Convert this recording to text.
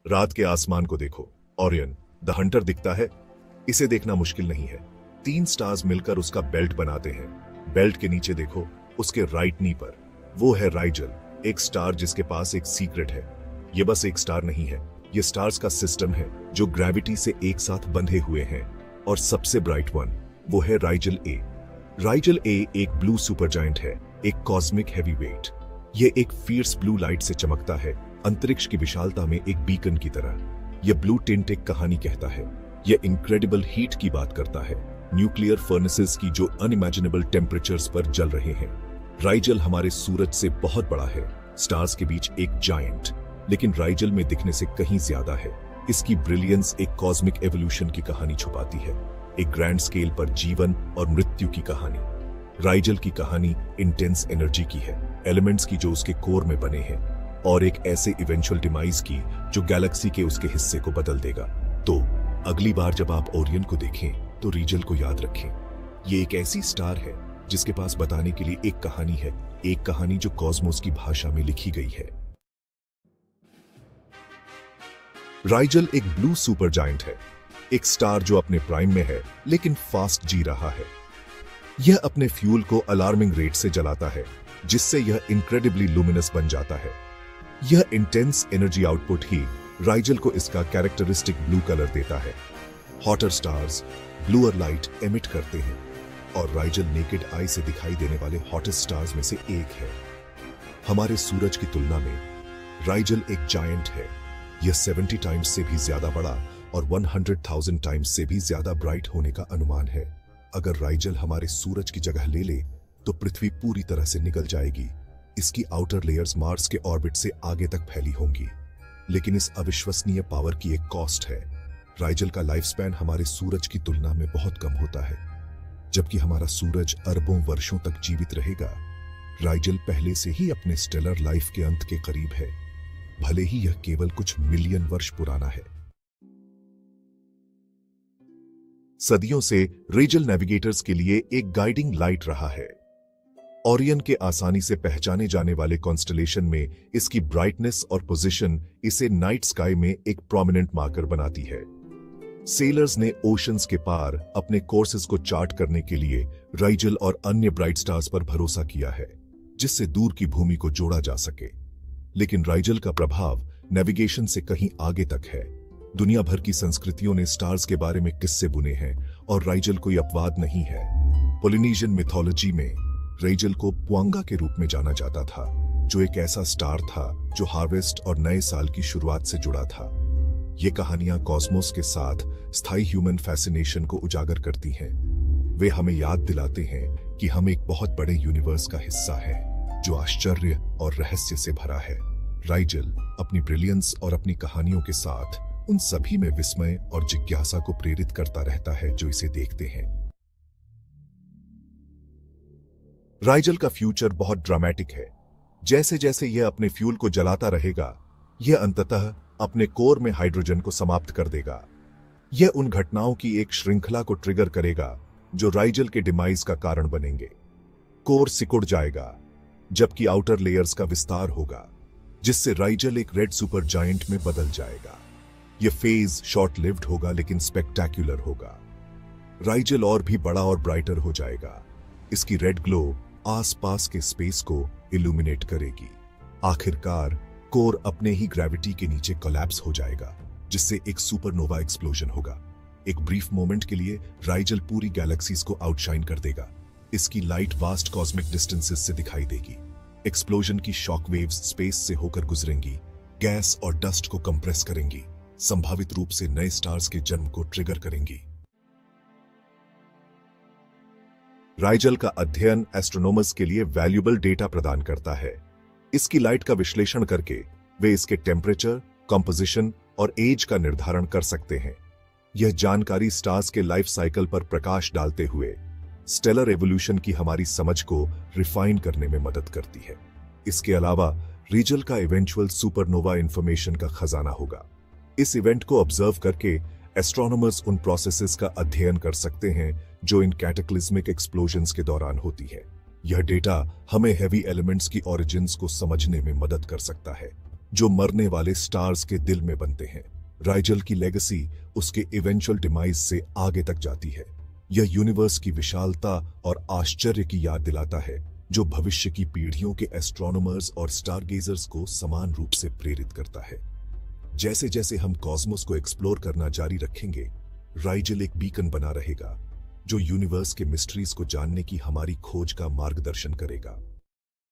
रात के आसमान को देखो, ओरियन द हंटर दिखता है। इसे देखना मुश्किल नहीं है। 3 स्टार्स मिलकर उसका बेल्ट बनाते हैं। बेल्ट के नीचे देखो, उसके राइट नी पर वो है राइजल, एक स्टार जिसके पास एक सीक्रेट है। ये बस एक स्टार नहीं है, ये स्टार्स का सिस्टम है जो ग्रेविटी से एक साथ बंधे हुए हैं। और सबसे ब्राइट वन वो है राइजल ए। राइजल ए एक ब्लू सुपर जायंट है, एक कॉस्मिक हैवीवेट। ये एक फियर्स ब्लू लाइट से चमकता है, अंतरिक्ष की विशालता में एक बीकन की तरह। यह ब्लू टिंट एक कहानी कहता है। यह इनक्रेडिबल हीट की बात करता है, न्यूक्लियर फर्नेसेस की जो अनइमेजिनेबल टेम्परेचर्स पर जल रहे हैं। राइजल हमारे सूरज से बहुत बड़ा है, स्टार्स के बीच एक जायंट, लेकिन राइजल में दिखने से कहीं ज्यादा है। इसकी ब्रिलियंस एक कॉस्मिक एवोल्यूशन की कहानी छुपाती है, एक ग्रैंड स्केल पर जीवन और मृत्यु की कहानी। राइजल की कहानी इंटेंस एनर्जी की है, एलिमेंट्स की जो उसके कोर में बने हैं, और एक ऐसे इवेंचुअल डिमाइज की जो गैलेक्सी के उसके हिस्से को बदल देगा। तो अगली बार जब आप ओरियन को देखें तो राइजल को याद रखें। ये एक ऐसी स्टार है जिसके पास बताने के लिए एक कहानी है, एक कहानी जो कॉस्मोस की भाषा में लिखी गई है। राइजल एक ब्लू सुपर जायंट है, एक स्टार जो अपने प्राइम में है लेकिन फास्ट जी रहा है। यह अपने फ्यूल को अलार्मिंग रेट से जलाता है, जिससे यह इनक्रेडिबली लुमिनस बन जाता है। यह इंटेंस एनर्जी आउटपुट ही राइजल को इसका कैरेक्टरिस्टिक ब्लू कलर देता है। Hotter stars bluer light emit करते हैं, और राइजल नेकेड आई से दिखाई देने वाले हॉटेस्ट स्टार्स में से एक है। हमारे सूरज की तुलना में राइजल एक जायंट है। यह 70 टाइम्स से भी ज्यादा बड़ा और 100,000 टाइम्स से भी ज्यादा ब्राइट होने का अनुमान है। अगर राइजल हमारे सूरज की जगह ले ले तो पृथ्वी पूरी तरह से निकल जाएगी। इसकी आउटर लेयर्स मार्स के ऑर्बिट से आगे तक फैली होंगी। लेकिन इस अविश्वसनीय पावर की एक कॉस्ट है। राइजल का लाइफ स्पैन हमारे सूरज की तुलना में बहुत कम होता है। जबकि हमारा सूरज अरबों वर्षों तक जीवित रहेगा, राइजल पहले से ही अपने स्टेलर लाइफ के अंत के करीब है, भले ही यह केवल कुछ मिलियन वर्ष पुराना है। सदियों से राइजल नेविगेटर्स के लिए एक गाइडिंग लाइट रहा है। ओरियन के आसानी से पहचाने जाने वाले कॉन्स्टलेशन में इसकी ब्राइटनेस और पोजीशन इसे नाइट स्काई में एक प्रोमिनेंट मार्कर बनाती है। सेलर्स ने ओशंस के पार अपने कोर्सेज को चार्ट करने के लिए राइजल और अन्य ब्राइट स्टार्स पर भरोसा किया है, जिससे दूर की भूमि को जोड़ा जा सके। लेकिन राइजल का प्रभाव नेविगेशन से कहीं आगे तक है। दुनिया भर की संस्कृतियों ने स्टार्स के बारे में किस्से बुने हैं, और राइजल कोई अपवाद नहीं है। पोलिनेशियन मिथोलॉजी में राइजल को पुआंगा के रूप में जाना जाता था, जो एक ऐसा स्टार था जो हार्वेस्ट और नए साल की शुरुआत से जुड़ा था। ये कहानियां कॉस्मोस के साथ स्थायी ह्यूमन फैसिनेशन को उजागर करती हैं। वे हमें याद दिलाते हैं कि हम एक बहुत बड़े यूनिवर्स का हिस्सा है जो आश्चर्य और रहस्य से भरा है। राइजल अपनी ब्रिलियंस और अपनी कहानियों के साथ उन सभी में विस्मय और जिज्ञासा को प्रेरित करता रहता है जो इसे देखते हैं। राइजल का फ्यूचर बहुत ड्रामेटिक है। जैसे जैसे यह अपने फ्यूल को जलाता रहेगा, यह अंततः अपने कोर में हाइड्रोजन को समाप्त कर देगा। यह उन घटनाओं की एक श्रृंखला को ट्रिगर करेगा जो राइजल के डिमाइज का कारण बनेंगे। कोर सिकुड़ जाएगा, जबकि आउटर लेयर्स का विस्तार होगा, जिससे राइजल एक रेड सुपर जायंट में बदल जाएगा। यह फेज शॉर्ट लिव्ड होगा लेकिन स्पेक्टैक्युलर होगा। राइजल और भी बड़ा और ब्राइटर हो जाएगा। इसकी रेड ग्लो आसपास के स्पेस को इल्यूमिनेट करेगी। आखिरकार कोर अपने ही ग्रेविटी के नीचे कोलैप्स हो जाएगा, जिससे एक सुपरनोवा एक्सप्लोजन होगा। एक ब्रीफ मोमेंट के लिए राइजल पूरी गैलेक्सीज को आउटशाइन कर देगा। इसकी लाइट वास्ट कॉस्मिक डिस्टेंसेस से दिखाई देगी। एक्सप्लोजन की शॉक वेव्स स्पेस से होकर गुजरेंगी, गैस और डस्ट को कंप्रेस करेंगी, संभावित रूप से नए स्टार्स के जन्म को ट्रिगर करेंगी। राइजल का अध्ययन एस्ट्रोनॉमर्स के लिए वैल्यूएबल डेटा प्रदान करता है। इसकी लाइट का विश्लेषण करके वे इसके टेम्परेचर, कंपोजिशन और एज का निर्धारण कर सकते हैं। यह जानकारी स्टार्स के लाइफ साइकिल पर प्रकाश डालते हुए स्टेलर एवोल्यूशन की हमारी समझ को रिफाइन करने में मदद करती है। इसके अलावा राइजल का इवेंचुअल सुपरनोवा इंफॉर्मेशन का खजाना होगा। इस इवेंट को ऑब्जर्व करके एस्ट्रोनॉमर्स उन प्रोसेसेस का अध्ययन कर सकते हैं जो इन कैटेक्लिज्मिक एक्सप्लोजन्स के दौरान होती है। यह डेटा हमें हेवी एलिमेंट्स की ओरिजिन्स को समझने में मदद कर सकता है, जो मरने वाले स्टार्स के दिल में बनते हैं। राइजल की लेगेसी उसके इवेंचुअल डिमाइज से आगे तक जाती है। यह यूनिवर्स की विशालता और आश्चर्य की याद दिलाता है, जो भविष्य की पीढ़ियों के एस्ट्रोनॉमर्स और स्टारगेजर्स को समान रूप से प्रेरित करता है। जैसे जैसे हम कॉस्मोस को एक्सप्लोर करना जारी रखेंगे, राइजल एक बीकन बना रहेगा, जो यूनिवर्स के मिस्ट्रीज को जानने की हमारी खोज का मार्गदर्शन करेगा।